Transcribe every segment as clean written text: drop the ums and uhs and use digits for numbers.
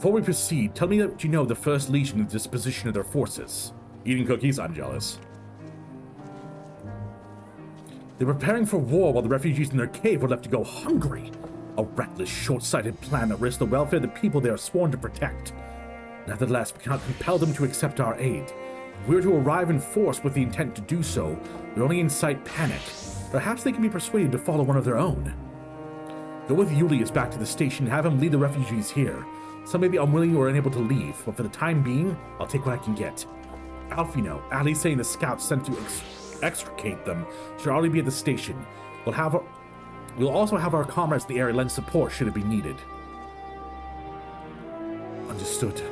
Before we proceed, tell me that you know the First Legion and the disposition of their forces. Eating cookies? I'm jealous. They're preparing for war while the refugees in their cave were left to go hungry. A reckless, short-sighted plan that risks the welfare of the people they are sworn to protect. Nevertheless, we cannot compel them to accept our aid. If we are to arrive in force with the intent to do so, we only incite panic. Perhaps they can be persuaded to follow one of their own. Go with Julius back to the station and have him lead the refugees here. Some may be unwilling or unable to leave, but for the time being, I'll take what I can get. Alfino, Ali saying the scouts sent to extricate them should already be at the station. We'll also have our comrades in the area lend support should it be needed. Understood.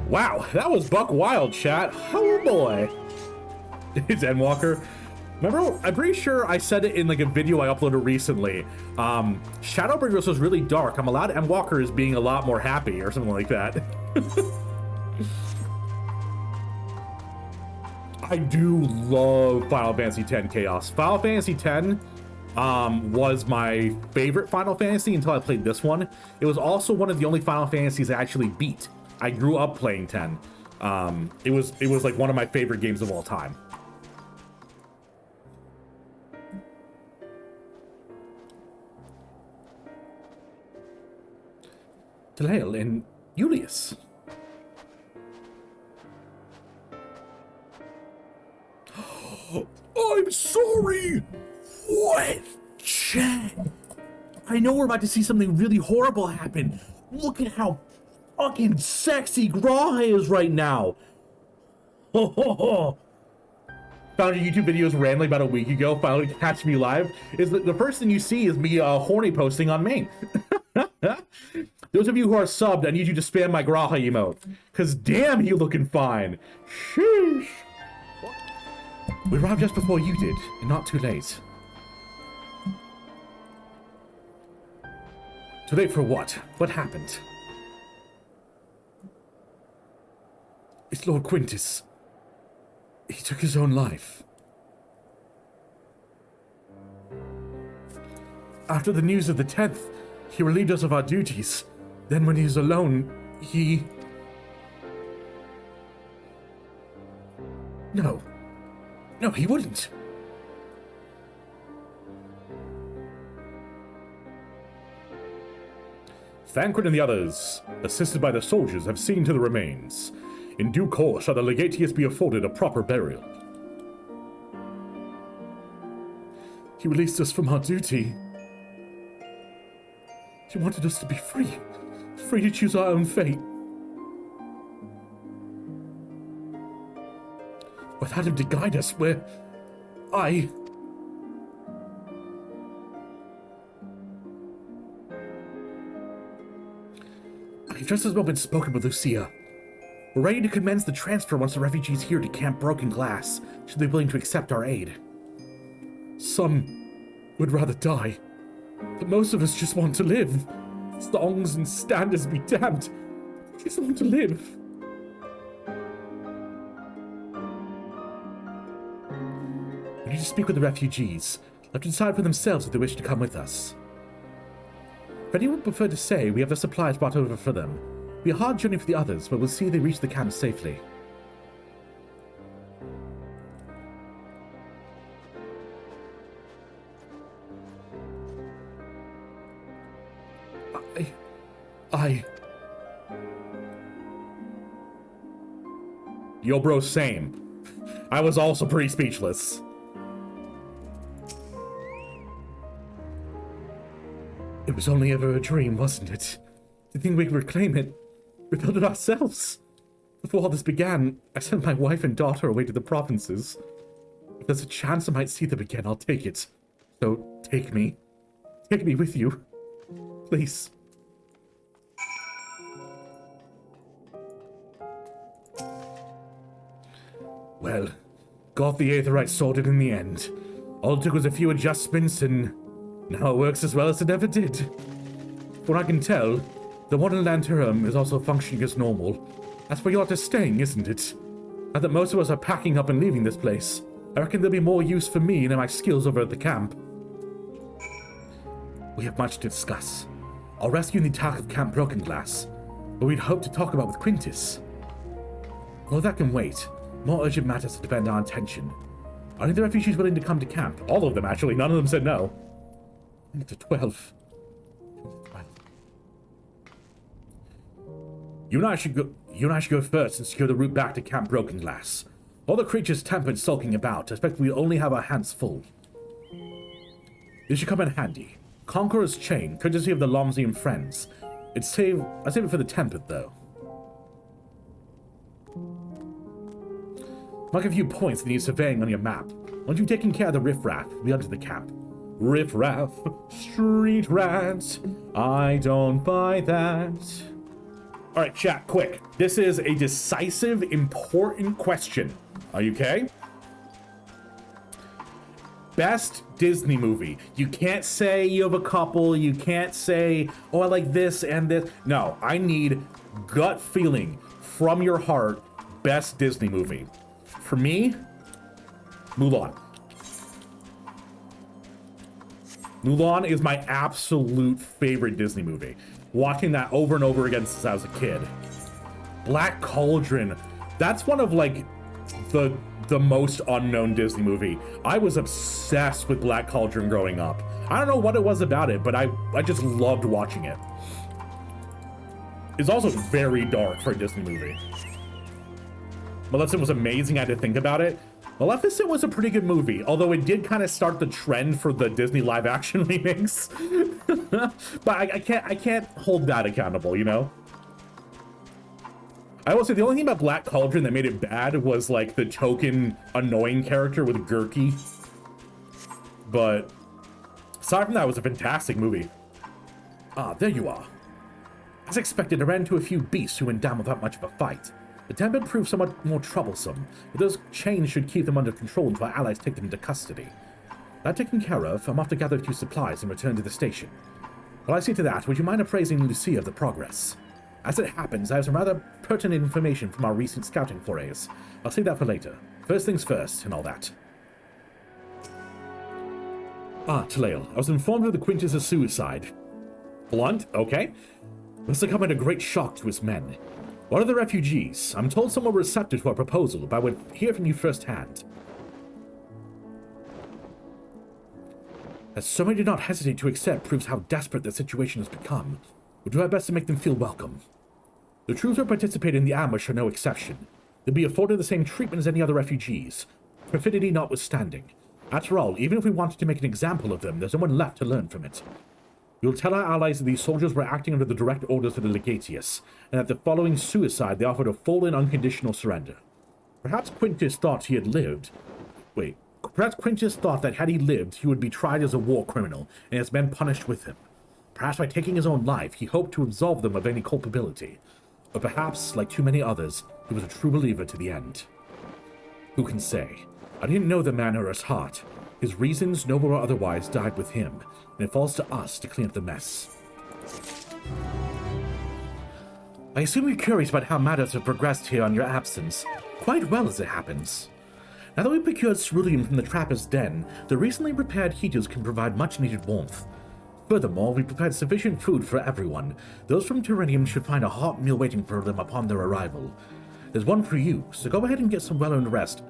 Wow, that was buck wild, chat. Oh boy. It's Endwalker. Remember, I'm pretty sure I said it in like a video I uploaded recently. Shadowbringers was really dark. I'm allowed Endwalker as being a lot more happy or something like that. I do love Final Fantasy X Chaos. Final Fantasy X was my favorite Final Fantasy until I played this one. It was also one of the only Final Fantasies I actually beat. I grew up playing 10. It was like one of my favorite games of all time. Talael and Julius. I'm sorry! What? Chat! I know we're about to see something really horrible happen. Look at how fucking sexy Graha is right now. Found your YouTube videos randomly about a week ago, finally catch me live. Is the first thing you see is me horny posting on main. Those of you who are subbed, I need you to spam my Graha emote. Cause damn, you looking fine. Sheesh. We arrived just before you did, and not too late. Too late for what? What happened? It's Lord Quintus. He took his own life. After the news of the 10th, he relieved us of our duties. Then when he was alone, he... No, he wouldn't. Thancred and the others, assisted by the soldiers, have seen to the remains. In due course shall the Legatius be afforded a proper burial. He released us from our duty. He wanted us to be free to choose our own fate. Without him to guide us, I've just as well been spoken with Lucia. We're ready to commence the transfer once the refugees here to Camp Broken Glass should they be willing to accept our aid. Some would rather die, but most of us just want to live. Songs and standards be damned. We just want to live. We need to speak with the refugees. Let them decide for themselves if they wish to come with us. If anyone would prefer to say, we have the supplies brought over for them. It'll be a hard journey for the others, but we'll see they reach the camp safely. Yo, bro, same. I was also pretty speechless. It was only ever a dream, wasn't it? To think we could reclaim it, rebuild it ourselves. Before all this began, I sent my wife and daughter away to the provinces. If there's a chance I might see them again, I'll take it. So, take me. Take me with you. Please. Well, got the Aetherite sorted in the end. All it took was a few adjustments, and now it works as well as it ever did. From what I can tell, the modern Lanterum is also functioning as normal. That's where you ought to staying, isn't it? Now that most of us are packing up and leaving this place, I reckon there'll be more use for me and my skills over at the camp. We have much to discuss. I'll rescue the attack of Camp Broken Glass, but we'd hoped to talk about with Quintus. Well, that can wait. More urgent matters depend on our attention. Are any of the refugees willing to come to camp? All of them, actually. None of them said no. It's a 12. You and I should go first and secure the route back to Camp Broken Glass. All the creatures tempered sulking about. I expect we only have our hands full. This should come in handy. Conqueror's Chain, courtesy of the Lomzian friends. I save it for the tempered, though. Mark a few points that need surveying on your map. Once you've taken care of the riffraff, we enter the camp. Riffraff, street rats, I don't buy that. Alright, chat, quick. This is a decisive, important question. Are you okay? Best Disney movie. You can't say you have a couple. You can't say, oh, I like this and this. No, I need gut feeling from your heart. Best Disney movie. For me, Mulan. Mulan is my absolute favorite Disney movie. Watching that over and over again since I was a kid. Black Cauldron. That's one of, like, the most unknown Disney movie. I was obsessed with Black Cauldron growing up. I don't know what it was about it, but I just loved watching it. It's also very dark for a Disney movie. Maleficent was amazing. I had to think about it. Maleficent was a pretty good movie, although it did kind of start the trend for the Disney live-action remakes. But I can't hold that accountable, you know? I will say the only thing about Black Cauldron that made it bad was like the token annoying character with Gurki. But aside from that, it was a fantastic movie. Ah, there you are. As expected, I ran into a few beasts who went down without much of a fight. The tempered proved somewhat more troublesome, but those chains should keep them under control until our allies take them into custody. That taken care of, I'm off to gather a few supplies and return to the station. While I see to that, would you mind appraising Lucia of the progress? As it happens, I have some rather pertinent information from our recent scouting forays. I'll save that for later. First things first, and all that. Ah, Talael, I was informed of the Quintus' suicide. Blunt, okay. Must have come at a great shock to his men. What are the refugees? I'm told some were receptive to our proposal, but I would hear from you firsthand. That so many did not hesitate to accept proves how desperate the situation has become. We'll do our best to make them feel welcome. The troops who participate in the ambush are no exception. They'll be afforded the same treatment as any other refugees, perfidy notwithstanding. After all, even if we wanted to make an example of them, there's no one left to learn from it. We'll tell our allies that these soldiers were acting under the direct orders of the Legatius, and that the following suicide they offered a full and unconditional surrender. Perhaps Quintus thought he had lived. Perhaps Quintus thought that had he lived, he would be tried as a war criminal, and his men punished with him. Perhaps by taking his own life, he hoped to absolve them of any culpability. Or perhaps, like too many others, he was a true believer to the end. Who can say? I didn't know the man or his heart. His reasons, noble or otherwise, died with him, and it falls to us to clean up the mess. I assume you're curious about how matters have progressed here on your absence. Quite well, as it happens. Now that we've procured cerulean from the trapper's den, the recently repaired heaters can provide much-needed warmth. Furthermore, we prepared sufficient food for everyone. Those from Tyrannium should find a hot meal waiting for them upon their arrival. There's one for you, so go ahead and get some well-earned rest.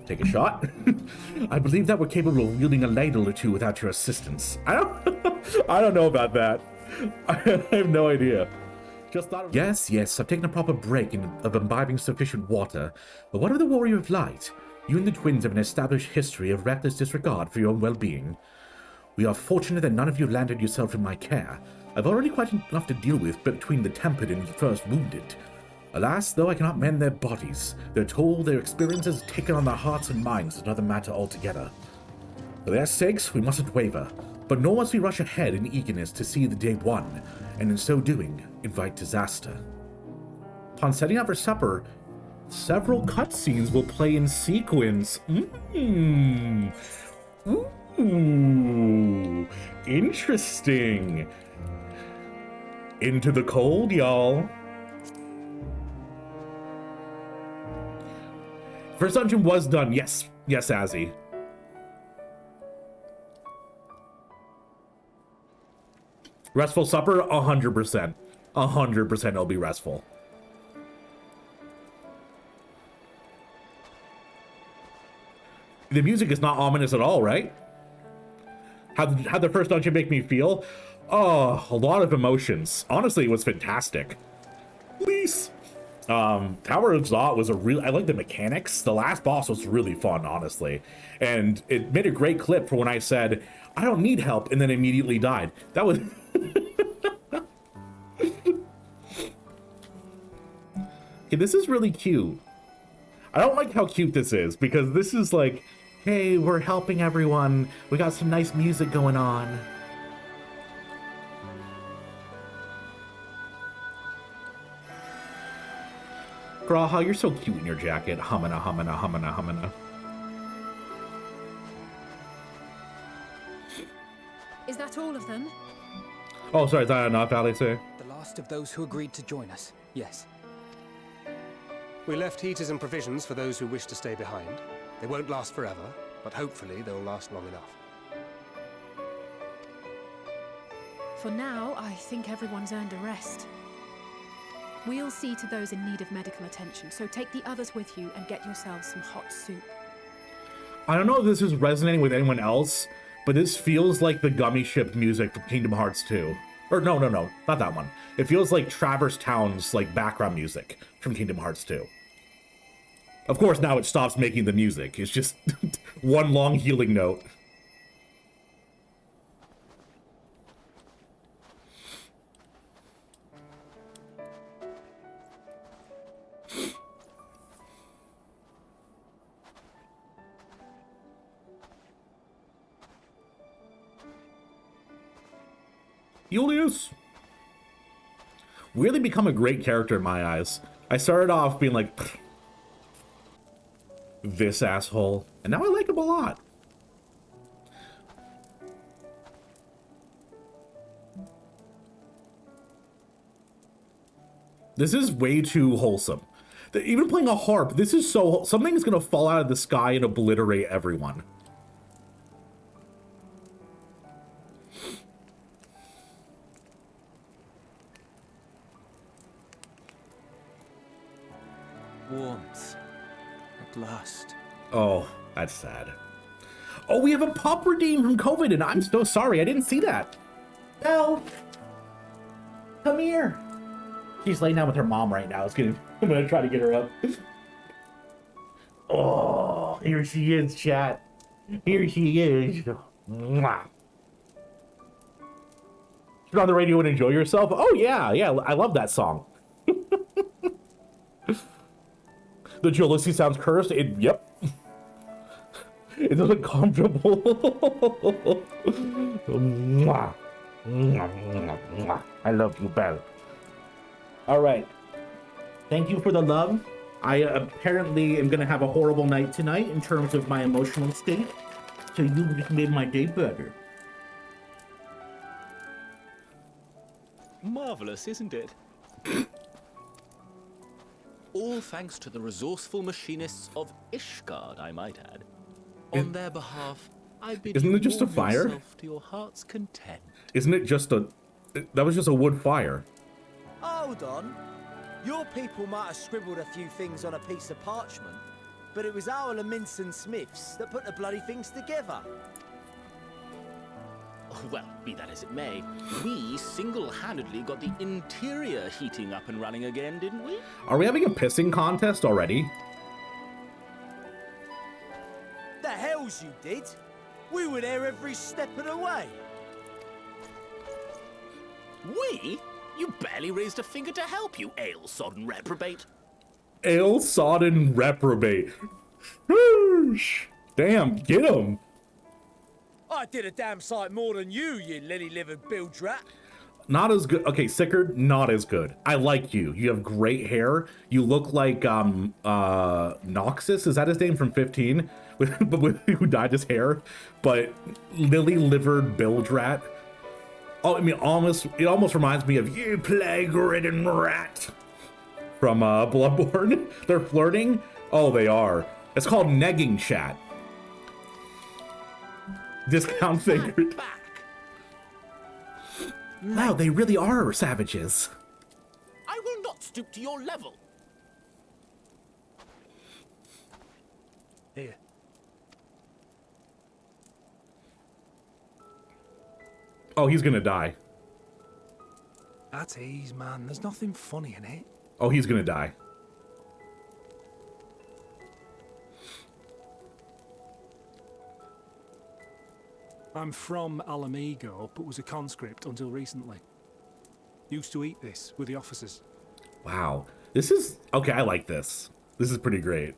Take a shot? I believe that we're capable of wielding a ladle or two without your assistance. I don't know about that. I have no idea. Just thought of... Yes, I've taken a proper break of imbibing sufficient water. But what of the Warrior of Light? You and the twins have an established history of reckless disregard for your own well-being. We are fortunate that none of you landed yourself in my care. I've already quite enough to deal with between the tempered and the first wounded. Alas, though I cannot mend their bodies, their toll, their experiences taken on their hearts and minds is another matter altogether. For their sakes, we mustn't waver, but nor must we rush ahead in eagerness to see the day won, and in so doing, invite disaster. Upon setting out for supper, several cutscenes will play in sequence. Ooh, interesting. Into the cold, y'all. First dungeon was done. Yes, Azzy. Restful supper, 100%. 100% it'll be restful. The music is not ominous at all, right? How the first dungeon make me feel? Oh, a lot of emotions. Honestly, it was fantastic. Please. Tower of Zot was I like the mechanics. The last boss was really fun, honestly. And it made a great clip for when I said, I don't need help, and then immediately died. That was... Okay, this is really cute. I don't like how cute this is, because this is like, hey, we're helping everyone. We got some nice music going on. Graha, you're so cute in your jacket. Humana, humana, humana, humana. Is that all of them? Oh, sorry, is that enough, Alice? The last of those who agreed to join us, yes. We left heaters and provisions for those who wish to stay behind. They won't last forever, but hopefully they'll last long enough. For now, I think everyone's earned a rest. We'll see to those in need of medical attention, so take the others with you and get yourselves some hot soup. I don't know if this is resonating with anyone else, but this feels like the gummy ship music from Kingdom Hearts 2. Or no, not that one. It feels like Traverse Town's like background music from Kingdom Hearts 2. Of course, now it stops making the music. It's just one long healing note. Julius! Really become a great character in my eyes. I started off being like, this asshole, and now I like him a lot. This is way too wholesome. Even playing a harp, this is so... Something's gonna fall out of the sky and obliterate everyone. Warmth. At last. Oh, that's sad. Oh, we have a pup redeemed from COVID, and I'm so sorry. I didn't see that. Belle, come here. She's laying down with her mom right now. I'm gonna try to get her up. Oh, here she is, chat. Here she is. Mwah. Turn on the radio and enjoy yourself. Oh yeah, I love that song. The jealousy sounds cursed. Yep. It doesn't comfortable. Mwah. Mwah, mwah, mwah. I love you, Belle. All right. Thank you for the love. I apparently am going to have a horrible night tonight in terms of my emotional state. So you just made my day better. Marvelous, isn't it? All thanks to the resourceful machinists of Ishgard, I might add. On their behalf, I bid Isn't you it just a warm fire? yourself to your heart's content. Isn't it just a... That was just a wood fire. Hold on. Your people might have scribbled a few things on a piece of parchment, but it was our Leminson Smiths that put the bloody things together. Well, be that as it may, we single-handedly got the interior heating up and running again, didn't we? Are we having a pissing contest already? The hells you did. We were there every step of the way. We? You barely raised a finger to help, you ale-sodden reprobate. Ale-sodden reprobate. Whoosh. Damn, get him. I did a damn sight more than you, you lily-livered bilge rat. Not as good. Okay, Sickard, not as good. I like you. You have great hair. You look like Noxus. Is that his name from 15? Who dyed his hair? But lily-livered bilge rat. Oh, I mean, it almost reminds me of you plague-ridden rat from Bloodborne. They're flirting. Oh, they are. It's called negging, chat. Discount figured. Wow, they really are savages. I will not stoop to your level. Here. Oh, he's gonna die. At ease, man. There's nothing funny in it. Oh, he's gonna die. I'm from Alamigo, but was a conscript until recently. Used to eat this with the officers. Wow. This is... Okay, I like this. This is pretty great.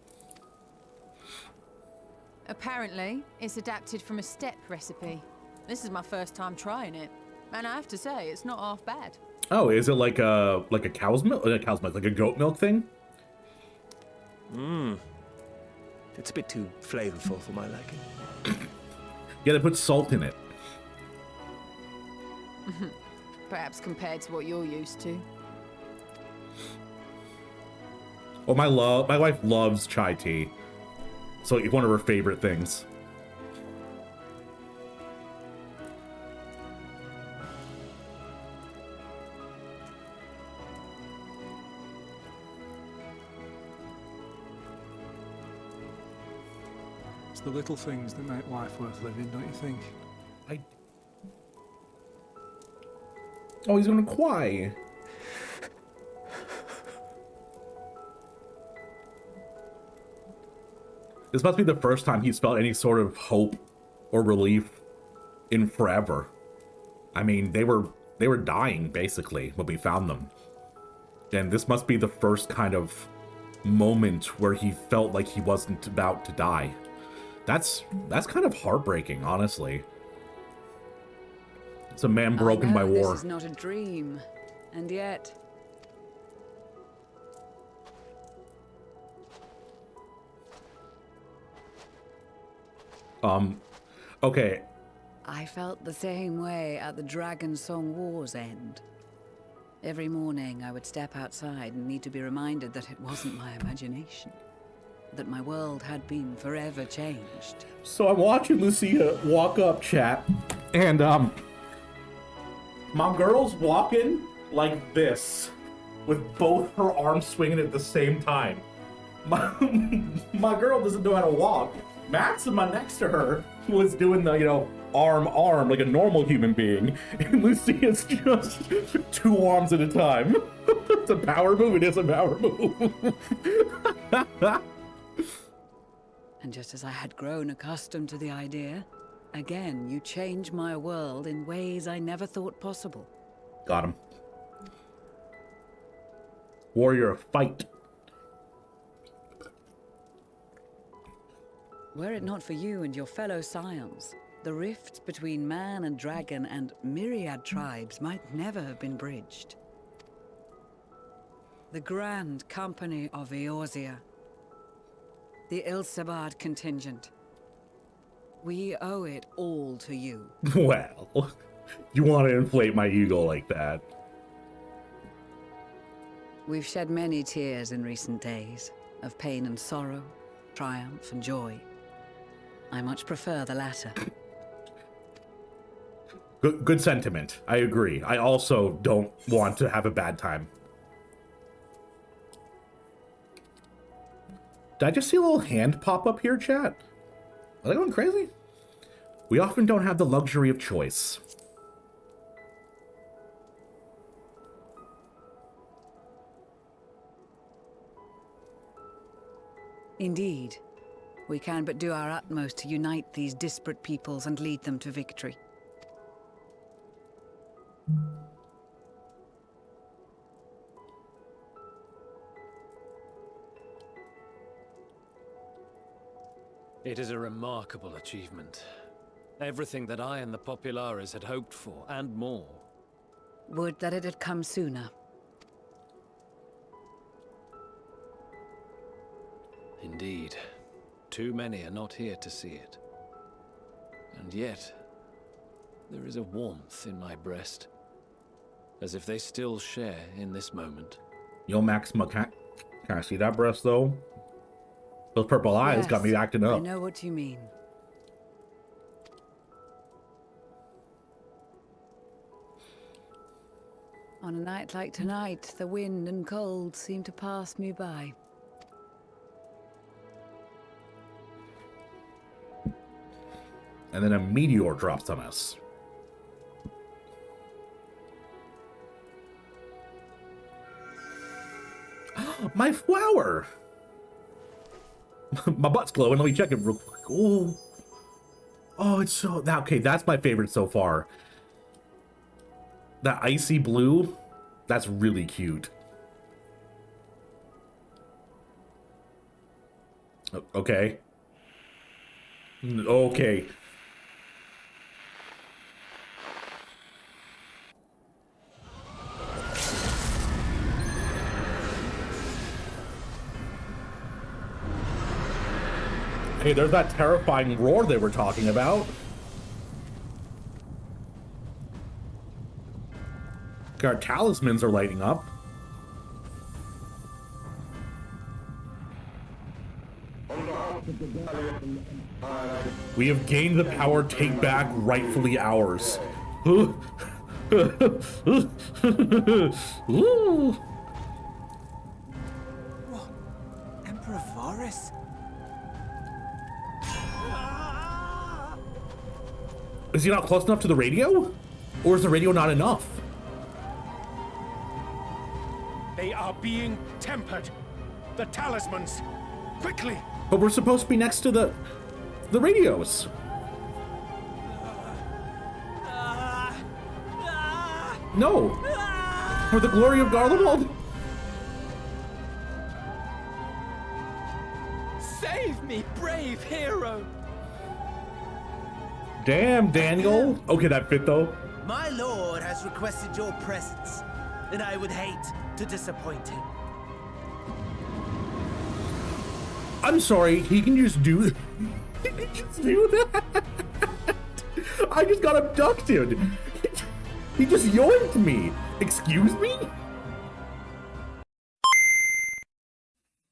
Apparently, it's adapted from a steppe recipe. This is my first time trying it, and I have to say, it's not half bad. Oh, is it like a cow's milk? Like a goat milk thing? It's a bit too flavorful for my liking. Yeah, they put salt in it. Perhaps compared to what you're used to. Oh, my wife loves chai tea. So it's one of her favorite things. It's the little things that make life worth living, don't you think? Oh, he's gonna cry. This must be the first time he's felt any sort of hope or relief in forever. I mean, they were dying basically when we found them. And this must be the first kind of moment where he felt like he wasn't about to die. That's kind of heartbreaking, honestly. It's a man broken by war. This is not a dream, and yet... Okay. I felt the same way at the Dragon Song War's end. Every morning I would step outside and need to be reminded that it wasn't my imagination. That my world had been forever changed. So I'm watching Lucia walk up, chat, and my girl's walking like this, with both her arms swinging at the same time. My girl doesn't know how to walk. Maxima next to her was doing the, arm, like a normal human being, and Lucia's just 2 arms at a time. It's a power move. It is a power move. And just as I had grown accustomed to the idea, again you change my world in ways I never thought possible. Got him. Warrior, fight. Were it not for you and your fellow scions, the rifts between man and dragon and myriad tribes might never have been bridged. The Grand Company of Eorzea, the Ilsabard contingent, we owe it all to you. Well, you want to inflate my ego like that. We've shed many tears in recent days, of pain and sorrow, triumph and joy. I much prefer the latter. Good sentiment. I agree. I also don't want to have a bad time. Did I just see a little hand pop up here, chat? Are they going crazy? We often don't have the luxury of choice. Indeed. We can but do our utmost to unite these disparate peoples and lead them to victory. It is a remarkable achievement. Everything that I and the Populares had hoped for, and more. Would that it had come sooner. Indeed. Too many are not here to see it. And yet, there is a warmth in my breast. As if they still share in this moment. Yo, Maxima, can I see that breast, though? Those purple eyes got me acting up. I know what you mean. On a night like tonight, the wind and cold seem to pass me by. And then a meteor drops on us. My flower! My butt's glowing. Let me check it real quick. Oh, oh, it's so... Okay, that's my favorite so far. That icy blue, that's really cute. Okay. Okay. Okay, there's that terrifying roar they were talking about. Our talismans are lighting up. We have gained the power take back rightfully ours. Ooh. What? Emperor Varus? Is he not close enough to the radio? Or is the radio not enough? They are being tempered. The talismans. Quickly! But we're supposed to be next to the radios. No. For the glory of Garlemald. Save me, brave hero! Damn, Daniel. Okay, that fit though. My lord has requested your presence, and I would hate to disappoint him. I'm sorry, he can just do he can just do that. I just got abducted. He just yoinked me. Excuse me?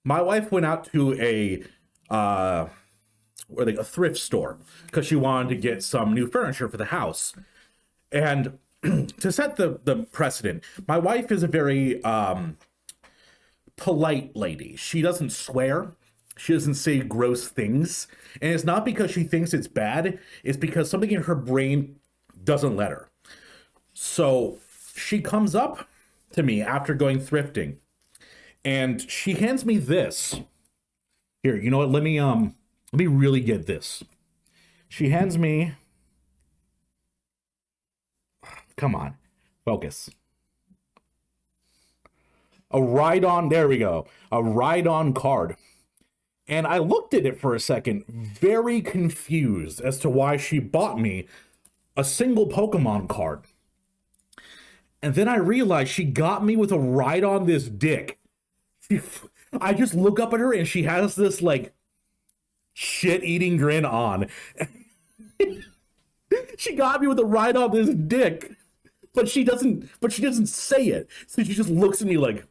My wife went out to a thrift store because she wanted to get some new furniture for the house. And to set the precedent, my wife is a very polite lady. She doesn't swear. She doesn't say gross things. And it's not because she thinks it's bad. It's because something in her brain doesn't let her. So she comes up to me after going thrifting and she hands me this. Here, you know what? Let me really get this. She hands me... Come on, focus. A ride-on, there we go. A ride-on card. And I looked at it for a second, very confused as to why she bought me a single Pokemon card. And then I realized she got me with a ride on this dick. I just look up at her and she has this like shit-eating grin on. She got me with a ride on this dick. But she doesn't say it. So she just looks at me like,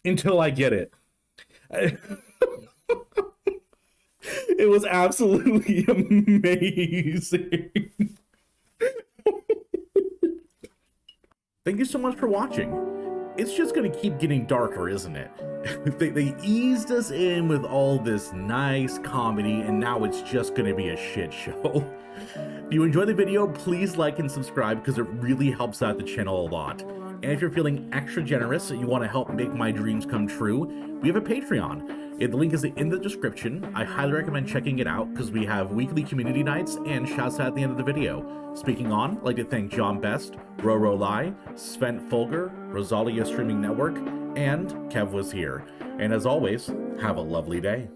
until I get it. It was absolutely amazing. Thank you so much for watching. It's just gonna keep getting darker, isn't it? They eased us in with all this nice comedy, and now it's just gonna be a shit show. If you enjoyed the video, please like and subscribe because it really helps out the channel a lot. And if you're feeling extra generous and you want to help make my dreams come true, we have a Patreon. The link is in the description. I highly recommend checking it out because we have weekly community nights and shouts out at the end of the video. Speaking on, I'd like to thank John Best, Roro Lai, Sven Folger, Rosalia Streaming Network, and Kev was here. And as always, have a lovely day.